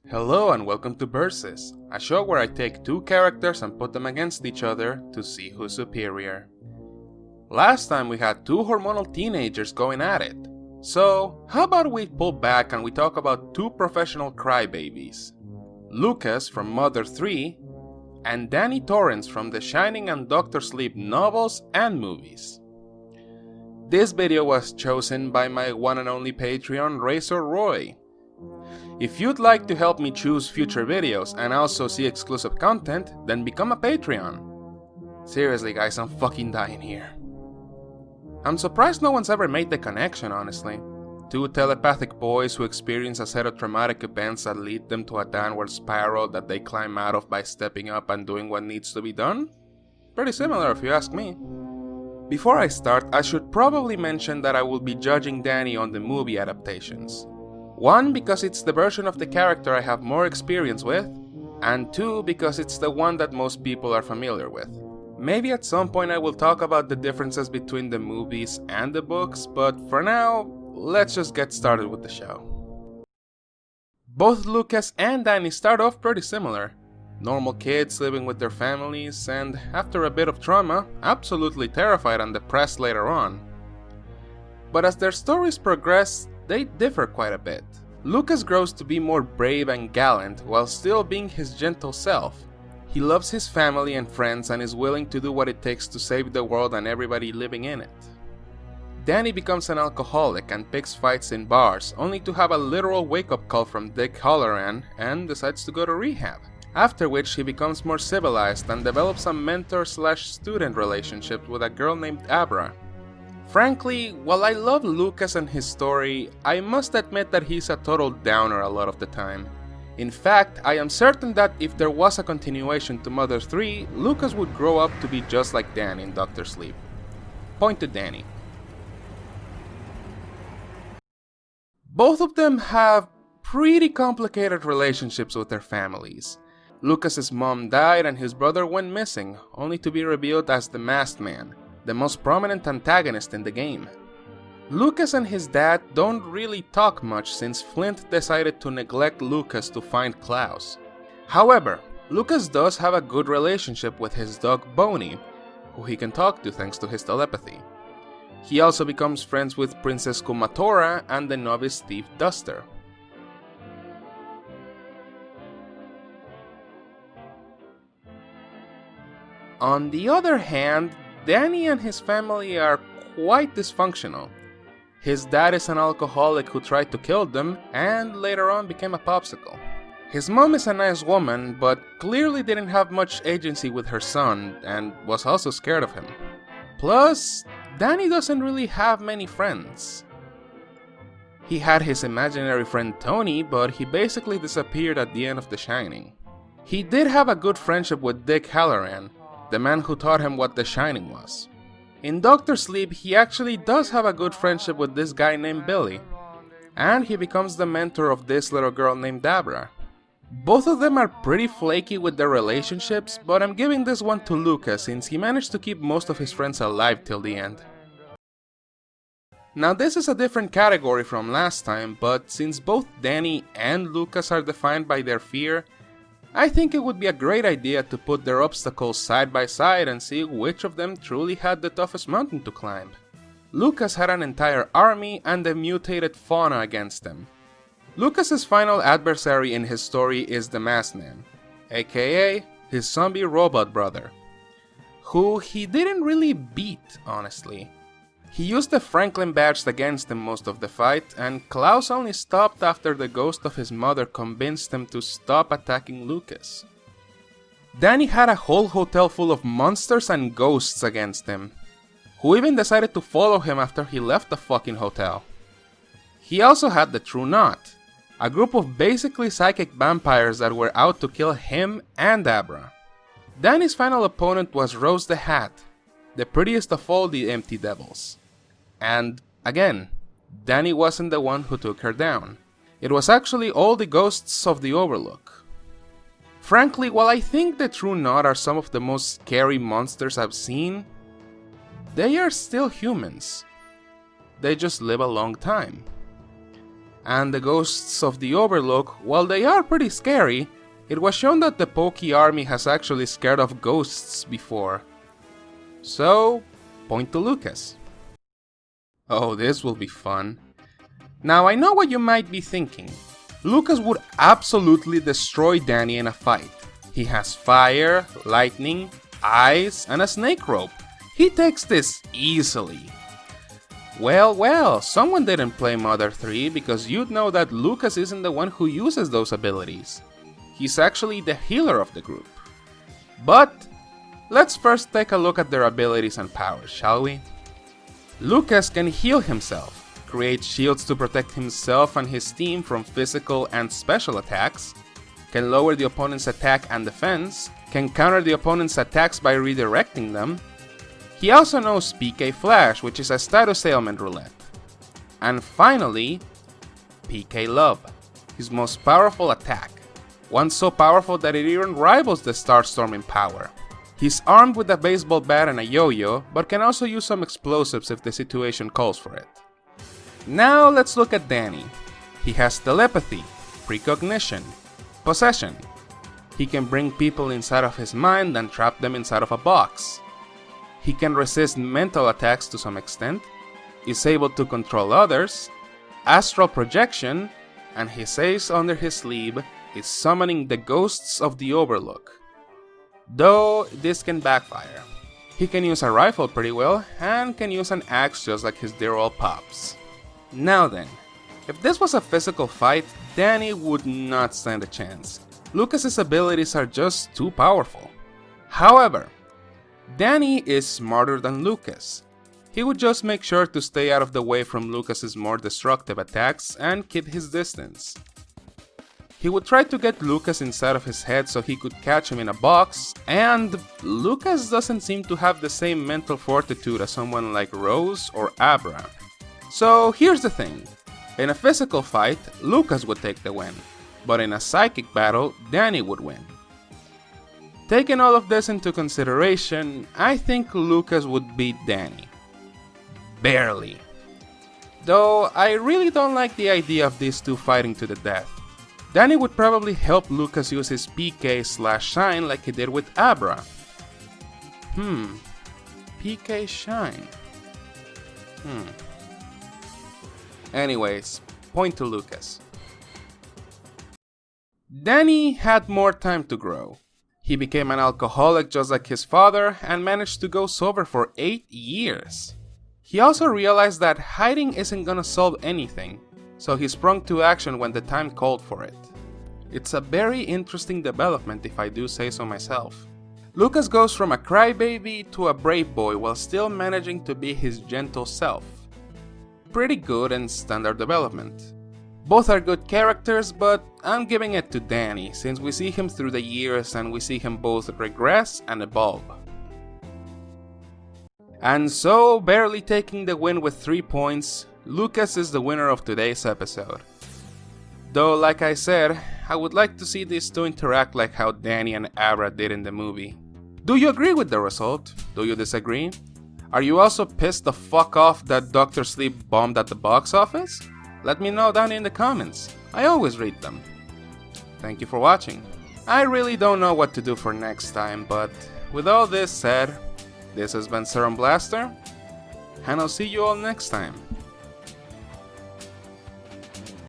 Hello and welcome to Versus, a show where I take two characters and put them against each other to see who's superior. Last time we had two hormonal teenagers going at it, so how about we pull back and we talk about two professional crybabies, Lucas from Mother 3 and Danny Torrence from The Shining and Dr. Sleep novels and movies. This video was chosen by my one and only Patreon, Razor Roy. If you'd like to help me choose future videos and also see exclusive content, then become a Patreon. Seriously guys, I'm fucking dying here. I'm surprised no one's ever made the connection, honestly. Two telepathic boys who experience a set of traumatic events that lead them to a downward spiral that they climb out of by stepping up and doing what needs to be done? Pretty similar if you ask me. Before I start, I should probably mention that I will be judging Danny on the movie adaptations. One, because it's the version of the character I have more experience with, and two, because it's the one that most people are familiar with. Maybe at some point I will talk about the differences between the movies and the books, but for now, let's just get started with the show. Both Lucas and Danny start off pretty similar. Normal kids living with their families, and after a bit of trauma, absolutely terrified and depressed later on. But as their stories progress, they differ quite a bit. Lucas grows to be more brave and gallant while still being his gentle self. He loves his family and friends and is willing to do what it takes to save the world and everybody living in it. Danny becomes an alcoholic and picks fights in bars, only to have a literal wake-up call from Dick Halloran and decides to go to rehab. After which he becomes more civilized and develops a mentor/student relationship with a girl named Abra. Frankly, while I love Lucas and his story, I must admit that he's a total downer a lot of the time. In fact, I am certain that if there was a continuation to Mother 3, Lucas would grow up to be just like Dan in Dr. Sleep. Point to Danny. Both of them have pretty complicated relationships with their families. Lucas's mom died and his brother went missing, only to be revealed as the Masked Man, the most prominent antagonist in the game. Lucas and his dad don't really talk much since Flint decided to neglect Lucas to find Klaus. However, Lucas does have a good relationship with his dog Boney, who he can talk to thanks to his telepathy. He also becomes friends with Princess Kumatora and the novice thief Duster. On the other hand, Danny and his family are quite dysfunctional. His dad is an alcoholic who tried to kill them and later on became a popsicle. His mom is a nice woman, but clearly didn't have much agency with her son and was also scared of him. Plus, Danny doesn't really have many friends. He had his imaginary friend Tony, but he basically disappeared at the end of The Shining. He did have a good friendship with Dick Halloran, the man who taught him what The Shining was. In Dr. Sleep, he actually does have a good friendship with this guy named Billy, and he becomes the mentor of this little girl named Abra. Both of them are pretty flaky with their relationships, but I'm giving this one to Lucas since he managed to keep most of his friends alive till the end. Now this is a different category from last time, but since both Danny and Lucas are defined by their fear, I think it would be a great idea to put their obstacles side by side and see which of them truly had the toughest mountain to climb. Lucas had an entire army and a mutated fauna against him. Lucas's final adversary in his story is the Masked Man, aka his zombie robot brother, who he didn't really beat, honestly. He used the Franklin badge against him most of the fight, and Klaus only stopped after the ghost of his mother convinced him to stop attacking Lucas. Danny had a whole hotel full of monsters and ghosts against him, who even decided to follow him after he left the fucking hotel. He also had the True Knot, a group of basically psychic vampires that were out to kill him and Abra. Danny's final opponent was Rose the Hat, the prettiest of all the empty devils. And, again, Danny wasn't the one who took her down. It was actually all the ghosts of the Overlook. Frankly, while I think the True Knot are some of the most scary monsters I've seen, they are still humans. They just live a long time. And the ghosts of the Overlook, while they are pretty scary, it was shown that the Pokey army has actually scared off ghosts before. So, point to Lucas. Oh, this will be fun. Now I know what you might be thinking. Lucas would absolutely destroy Danny in a fight. He has fire, lightning, ice, and a snake rope. He takes this easily. Well, someone didn't play Mother 3 because you'd know that Lucas isn't the one who uses those abilities. He's actually the healer of the group. But let's first take a look at their abilities and powers, shall we? Lucas can heal himself, create shields to protect himself and his team from physical and special attacks, can lower the opponent's attack and defense, can counter the opponent's attacks by redirecting them. He also knows PK Flash, which is a status ailment roulette. And finally, PK Love, his most powerful attack. One so powerful that it even rivals the Starstorm in power. He's armed with a baseball bat and a yo-yo, but can also use some explosives if the situation calls for it. Now let's look at Danny. He has telepathy, precognition, possession. He can bring people inside of his mind and trap them inside of a box. He can resist mental attacks to some extent, is able to control others, astral projection, and he says under his sleeve is summoning the ghosts of the Overlook. Though this can backfire. He can use a rifle pretty well, and can use an axe just like his dear old pops. Now then, if this was a physical fight, Danny would not stand a chance. Lucas's abilities are just too powerful. However, Danny is smarter than Lucas. He would just make sure to stay out of the way from Lucas's more destructive attacks and keep his distance. He would try to get Lucas inside of his head so he could catch him in a box, and Lucas doesn't seem to have the same mental fortitude as someone like Rose or Abra. So here's the thing, in a physical fight, Lucas would take the win, but in a psychic battle, Danny would win. Taking all of this into consideration, I think Lucas would beat Danny. Barely. Though I really don't like the idea of these two fighting to the death. Danny would probably help Lucas use his PK/Shine like he did with Abra. PK Shine. Anyways, point to Lucas. Danny had more time to grow. He became an alcoholic just like his father and managed to go sober for 8 years. He also realized that hiding isn't gonna solve anything, so he sprung to action when the time called for it. It's a very interesting development if I do say so myself. Lucas goes from a crybaby to a brave boy while still managing to be his gentle self. Pretty good and standard development. Both are good characters, but I'm giving it to Danny since we see him through the years and we see him both regress and evolve. And so, barely taking the win with 3 points, Lucas is the winner of today's episode. Though, like I said, I would like to see these two interact like how Danny and Abra did in the movie. Do you agree with the result? Do you disagree? Are you also pissed the fuck off that Dr. Sleep bombed at the box office? Let me know down in the comments. I always read them. Thank you for watching. I really don't know what to do for next time, but with all this said, this has been Serum Blaster, and I'll see you all next time.